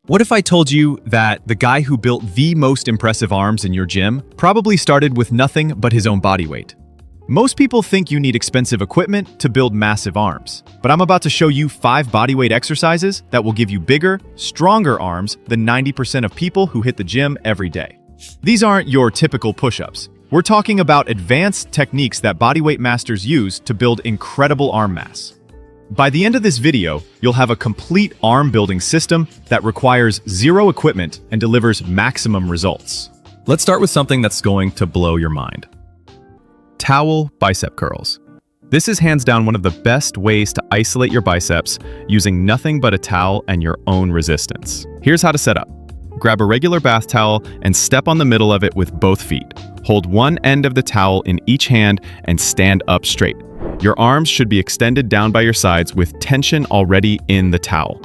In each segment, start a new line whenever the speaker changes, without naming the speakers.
What if I told you that the guy who built the most impressive arms in your gym probably started with nothing but his own body weight? Most people think you need expensive equipment to build massive arms, but I'm about to show you 5 bodyweight exercises that will give you bigger, stronger arms than 90% of people who hit the gym every day. These aren't your typical push-ups. We're talking about advanced techniques that bodyweight masters use to build incredible arm mass. By the end of this video, you'll have a complete arm building system that requires zero equipment and delivers maximum results.
Let's start with something that's going to blow your mind. Towel bicep curls. This is hands down one of the best ways to isolate your biceps using nothing but a towel and your own resistance. Here's how to set up. Grab a regular bath towel and step on the middle of it with both feet. Hold one end of the towel in each hand and stand up straight. Your arms should be extended down by your sides with tension already in the towel.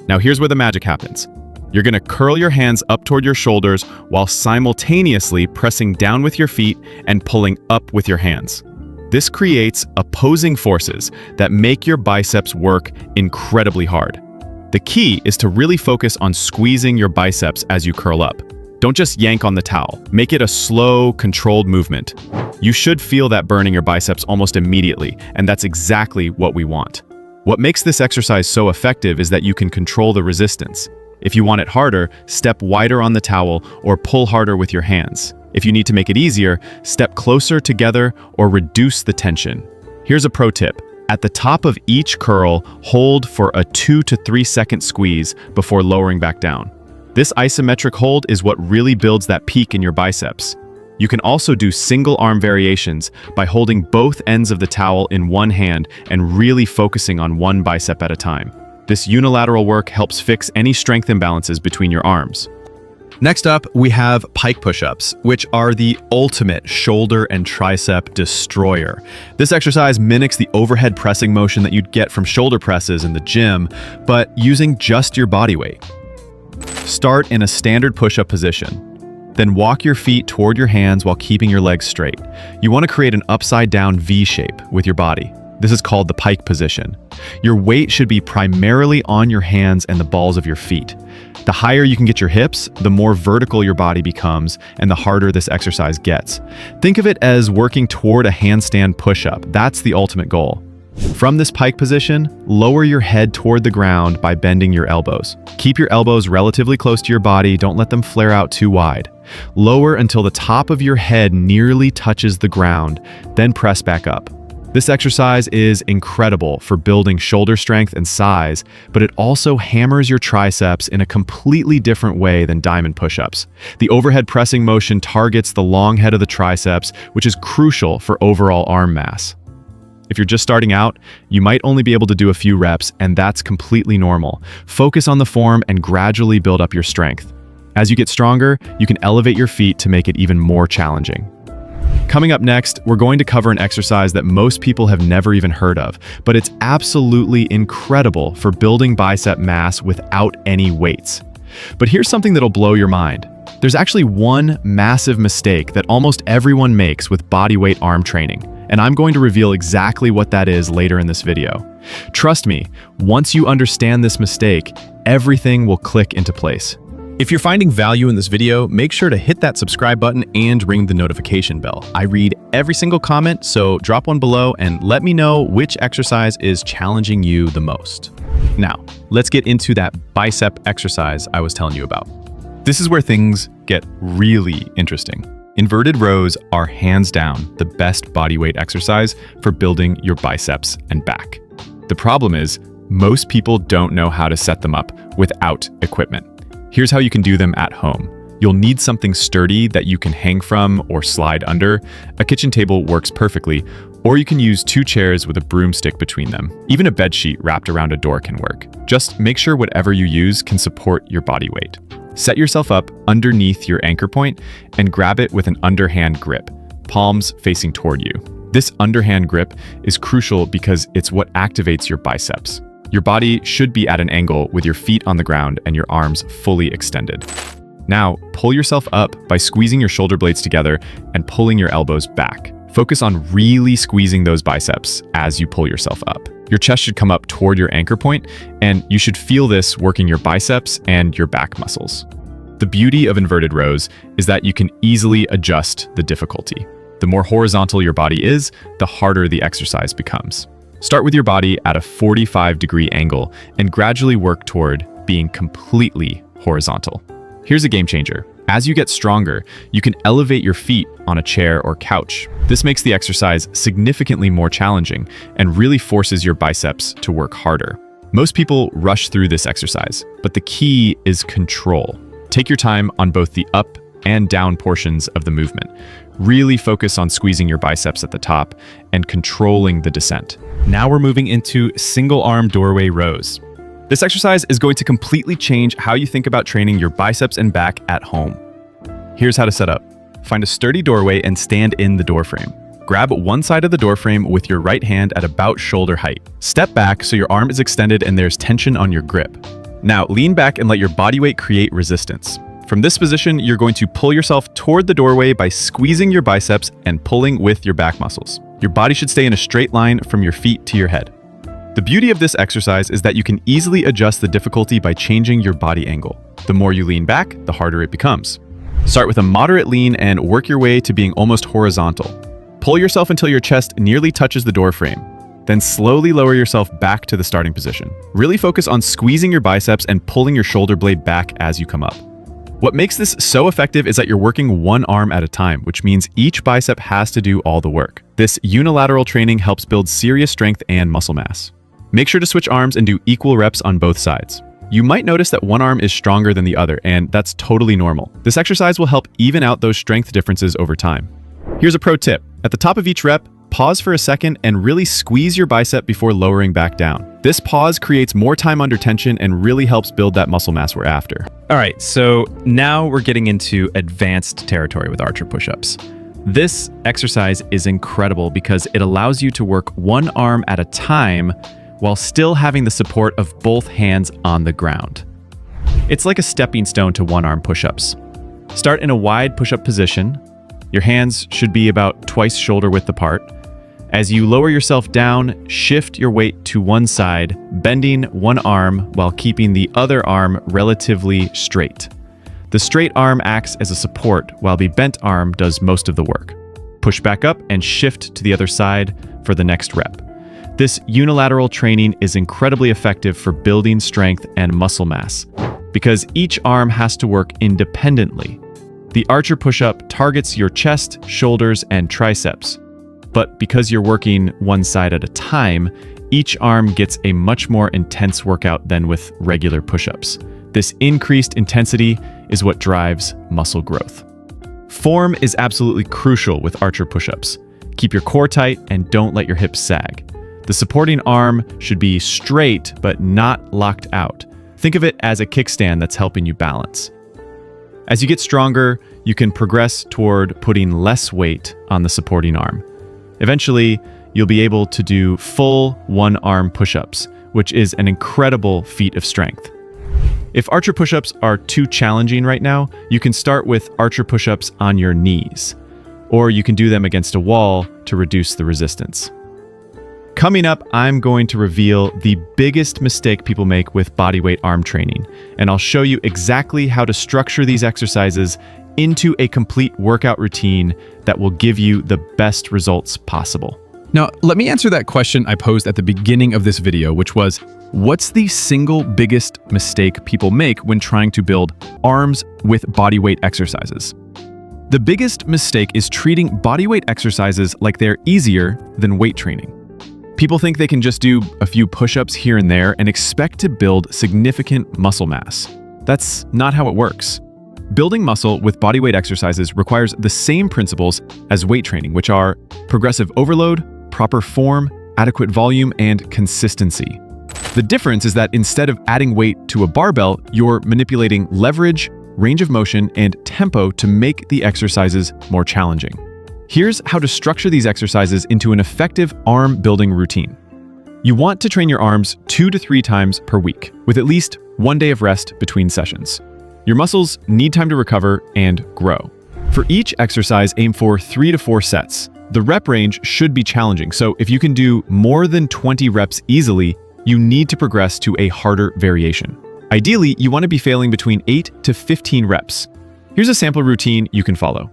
Now here's where the magic happens. You're gonna curl your hands up toward your shoulders while simultaneously pressing down with your feet and pulling up with your hands. This creates opposing forces that make your biceps work incredibly hard. The key is to really focus on squeezing your biceps as you curl up. Don't just yank on the towel. Make it a slow, controlled movement. You should feel that burning your biceps almost immediately, and that's exactly what we want. What makes this exercise so effective is that you can control the resistance. If you want it harder, step wider on the towel or pull harder with your hands. If you need to make it easier, step closer together or reduce the tension. Here's a pro tip. At the top of each curl, hold for a 2 to 3 second squeeze before lowering back down. This isometric hold is what really builds that peak in your biceps. You can also do single arm variations by holding both ends of the towel in one hand and really focusing on one bicep at a time. This unilateral work helps fix any strength imbalances between your arms.
Next up, we have pike push-ups, which are the ultimate shoulder and tricep destroyer. This exercise mimics the overhead pressing motion that you'd get from shoulder presses in the gym, but using just your body weight. Start in a standard push-up position. Then walk your feet toward your hands while keeping your legs straight. You want to create an upside-down V shape with your body. This is called the pike position. Your weight should be primarily on your hands and the balls of your feet. The higher you can get your hips, the more vertical your body becomes, and the harder this exercise gets. Think of it as working toward a handstand push-up. That's the ultimate goal. From this pike position, lower your head toward the ground by bending your elbows. Keep your elbows relatively close to your body, don't let them flare out too wide. Lower until the top of your head nearly touches the ground, then press back up. This exercise is incredible for building shoulder strength and size, but it also hammers your triceps in a completely different way than diamond push-ups. The overhead pressing motion targets the long head of the triceps, which is crucial for overall arm mass. If you're just starting out, you might only be able to do a few reps, and that's completely normal. Focus on the form and gradually build up your strength. As you get stronger, you can elevate your feet to make it even more challenging. Coming up next, we're going to cover an exercise that most people have never even heard of, but it's absolutely incredible for building bicep mass without any weights. But here's something that'll blow your mind. There's actually one massive mistake that almost everyone makes with bodyweight arm training, and I'm going to reveal exactly what that is later in this video. Trust me, once you understand this mistake, everything will click into place. If you're finding value in this video, make sure to hit that subscribe button and ring the notification bell. I read every single comment, so drop one below and let me know which exercise is challenging you the most. Now, let's get into that bicep exercise I was telling you about. This is where things get really interesting. Inverted rows are hands down the best bodyweight exercise for building your biceps and back. The problem is, most people don't know how to set them up without equipment. Here's how you can do them at home. You'll need something sturdy that you can hang from or slide under. A kitchen table works perfectly, or you can use 2 chairs with a broomstick between them. Even a bed sheet wrapped around a door can work. Just make sure whatever you use can support your body weight. Set yourself up underneath your anchor point and grab it with an underhand grip, palms facing toward you. This underhand grip is crucial because it's what activates your biceps. Your body should be at an angle with your feet on the ground and your arms fully extended. Now, pull yourself up by squeezing your shoulder blades together and pulling your elbows back. Focus on really squeezing those biceps as you pull yourself up.
Your chest should come up toward your anchor point, and you should feel this working your biceps and your back muscles. The beauty of inverted rows is that you can easily adjust the difficulty. The more horizontal your body is, the harder the exercise becomes. Start with your body at a 45-degree angle and gradually work toward being completely horizontal. Here's a game changer. As you get stronger, you can elevate your feet on a chair or couch. This makes the exercise significantly more challenging and really forces your biceps to work harder. Most people rush through this exercise, but the key is control. Take your time on both the up and down portions of the movement. Really focus on squeezing your biceps at the top and controlling the descent. Now we're moving into single arm doorway rows. This exercise is going to completely change how you think about training your biceps and back at home. Here's how to set up. Find a sturdy doorway and stand in the doorframe. Grab one side of the doorframe with your right hand at about shoulder height. Step back so your arm is extended and there's tension on your grip. Now lean back and let your body weight create resistance. From this position, you're going to pull yourself toward the doorway by squeezing your biceps and pulling with your back muscles. Your body should stay in a straight line from your feet to your head. The beauty of this exercise is that you can easily adjust the difficulty by changing your body angle. The more you lean back, the harder it becomes. Start with a moderate lean and work your way to being almost horizontal. Pull yourself until your chest nearly touches the door frame. Then slowly lower yourself back to the starting position. Really focus on squeezing your biceps and pulling your shoulder blade back as you come up. What makes this so effective is that you're working one arm at a time, which means each bicep has to do all the work. This unilateral training helps build serious strength and muscle mass. Make sure to switch arms and do equal reps on both sides. You might notice that one arm is stronger than the other, and that's totally normal. This exercise will help even out those strength differences over time. Here's a pro tip. At the top of each rep, pause for a second and really squeeze your bicep before lowering back down. This pause creates more time under tension and really helps build that muscle mass we're after.
All right, so now we're getting into advanced territory with archer push-ups. This exercise is incredible because it allows you to work one arm at a time while still having the support of both hands on the ground. It's like a stepping stone to one-arm push-ups. Start in a wide push-up position. Your hands should be about twice shoulder width apart. As you lower yourself down, shift your weight to one side, bending one arm while keeping the other arm relatively straight. The straight arm acts as a support while the bent arm does most of the work. Push back up and shift to the other side for the next rep. This unilateral training is incredibly effective for building strength and muscle mass because each arm has to work independently. The archer push-up targets your chest, shoulders, and triceps. But because you're working one side at a time, each arm gets a much more intense workout than with regular push-ups. This increased intensity is what drives muscle growth. Form is absolutely crucial with archer push-ups. Keep your core tight and don't let your hips sag. The supporting arm should be straight but not locked out. Think of it as a kickstand that's helping you balance. As you get stronger, you can progress toward putting less weight on the supporting arm. Eventually, you'll be able to do full one-arm push-ups, which is an incredible feat of strength. If archer push-ups are too challenging right now, you can start with archer push-ups on your knees, or you can do them against a wall to reduce the resistance. Coming up, I'm going to reveal the biggest mistake people make with bodyweight arm training, and I'll show you exactly how to structure these exercises into a complete workout routine that will give you the best results possible.
Now, let me answer that question I posed at the beginning of this video, which was, what's the single biggest mistake people make when trying to build arms with bodyweight exercises? The biggest mistake is treating bodyweight exercises like they're easier than weight training. People think they can just do a few push-ups here and there and expect to build significant muscle mass. That's not how it works. Building muscle with bodyweight exercises requires the same principles as weight training, which are progressive overload, proper form, adequate volume, and consistency. The difference is that instead of adding weight to a barbell, you're manipulating leverage, range of motion, and tempo to make the exercises more challenging. Here's how to structure these exercises into an effective arm building routine. You want to train your arms 2 to 3 times per week, with at least 1 day of rest between sessions. Your muscles need time to recover and grow. For each exercise, aim for 3 to 4 sets.
The rep range should be challenging, so if you can do more than 20 reps easily, you need to progress to a harder variation. Ideally, you want to be failing between 8 to 15 reps. Here's a sample routine you can follow.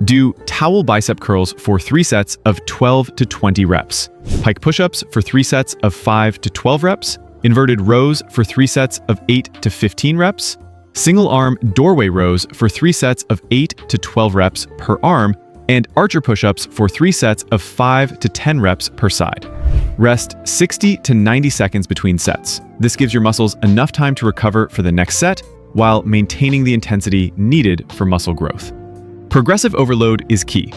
Do towel bicep curls for 3 sets of 12 to 20 reps, pike push-ups for 3 sets of 5 to 12 reps, inverted rows for 3 sets of 8 to 15 reps, single arm doorway rows for 3 sets of 8 to 12 reps per arm, and archer push-ups for 3 sets of 5 to 10 reps per side. Rest 60 to 90 seconds between sets. This gives your muscles enough time to recover for the next set while maintaining the intensity needed for muscle growth. Progressive overload is key.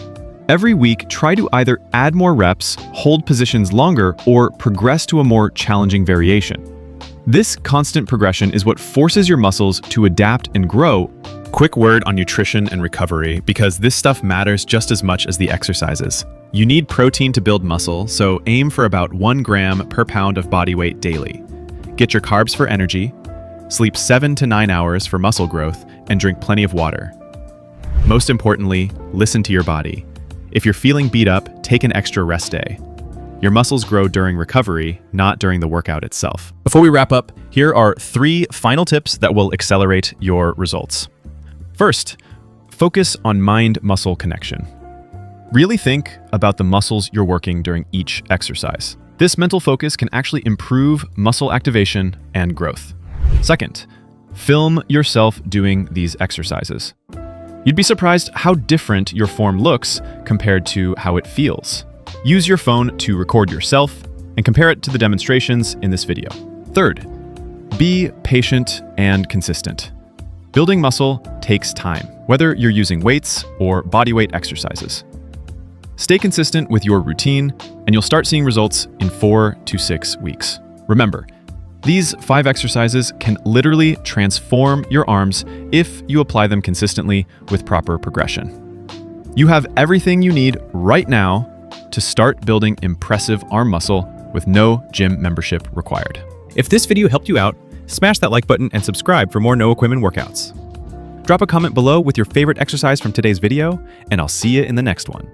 Every week, try to either add more reps, hold positions longer, or progress to a more challenging variation. This constant progression is what forces your muscles to adapt and grow.
Quick word on nutrition and recovery, because this stuff matters just as much as the exercises. You need protein to build muscle, so aim for about 1 gram per pound of body weight daily. Get your carbs for energy, sleep 7 to 9 hours for muscle growth, and drink plenty of water. Most importantly, listen to your body. If you're feeling beat up, take an extra rest day. Your muscles grow during recovery, not during the workout itself. Before we wrap up, here are 3 final tips that will accelerate your results. First, focus on mind-muscle connection. Really think about the muscles you're working during each exercise. This mental focus can actually improve muscle activation and growth. Second, film yourself doing these exercises. You'd be surprised how different your form looks compared to how it feels. Use your phone to record yourself and compare it to the demonstrations in this video. Third, be patient and consistent. Building muscle takes time, whether you're using weights or bodyweight exercises. Stay consistent with your routine, and you'll start seeing results in 4 to 6 weeks. Remember, these 5 exercises can literally transform your arms if you apply them consistently with proper progression. You have everything you need right now to start building impressive arm muscle with no gym membership required. If this video helped you out, smash that like button and subscribe for more no equipment workouts. Drop a comment below with your favorite exercise from today's video, and I'll see you in the next one.